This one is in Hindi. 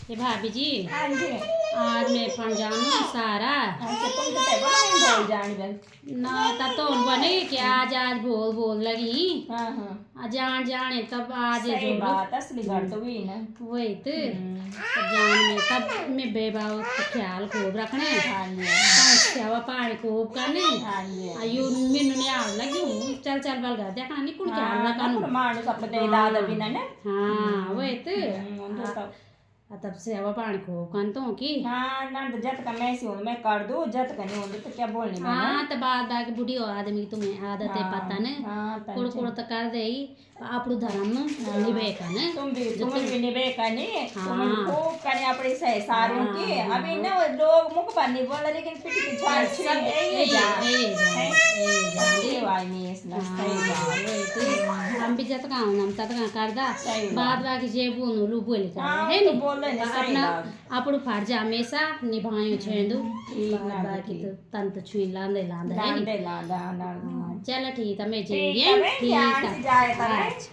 ये भाभी जी हाँ जी। आज मैं पण जानू सारा अच्छा तुम तो तय बड़ा नहीं बोल जानी बन। ना तब तो बने कि आज आज बोल बोल लगी हाँ हाँ। जान जाने तब आज सही जोड़ो बात असली घर तो भी ना। वही तो जान में तब मैं बेबाव का ख्याल खूब रखने हाँ जी। सेवा पानी खूब करने हाँ जी। अयो मैनू ने आव लगी हूँ चल चल बल गया देखा नहीं कुछ ख्याल हाँ रखा ना मानो अपने ते दादा भी ना ने। हाँ वही तो उनको तो तब सेवा पानी खूब करता हूँ कि हाँ ना तो जत का मैं सी हूँ मैं कर दूँ जत का नहीं हूँ तो क्या बोलनी मैं हाँ तो बाद बाकी बुढ़ी हो आदमी तुम्हें आदत है पता ने हाँ कुड़ कुड़ तो कर दे આપણું ધર્મ નિભે કને तुम भी निभे कनी तुम हाँ। खूब कने अपनी सही सारों की अभी न लोग मुख पर नहीं बोल लेकिन पीठ पिछाड़ सब यही जा भाई नहीं इस हम भी जत का हम तत का कर दा सही बाद बाकी जे बोलू लू बोल कर हाँ, है तो नी बोल रहे सही अपना बात। આપણું ફરજ હંમેશા નિભાયું છે એનું ठीक बाद ना बाकी ठीक। तो तंत छुई लांदे लांदे है नी लांदे लांदा चल ठीक है मैं ठीक जाइए है मैं ठीक ध्यान है से जाए हाँ। तब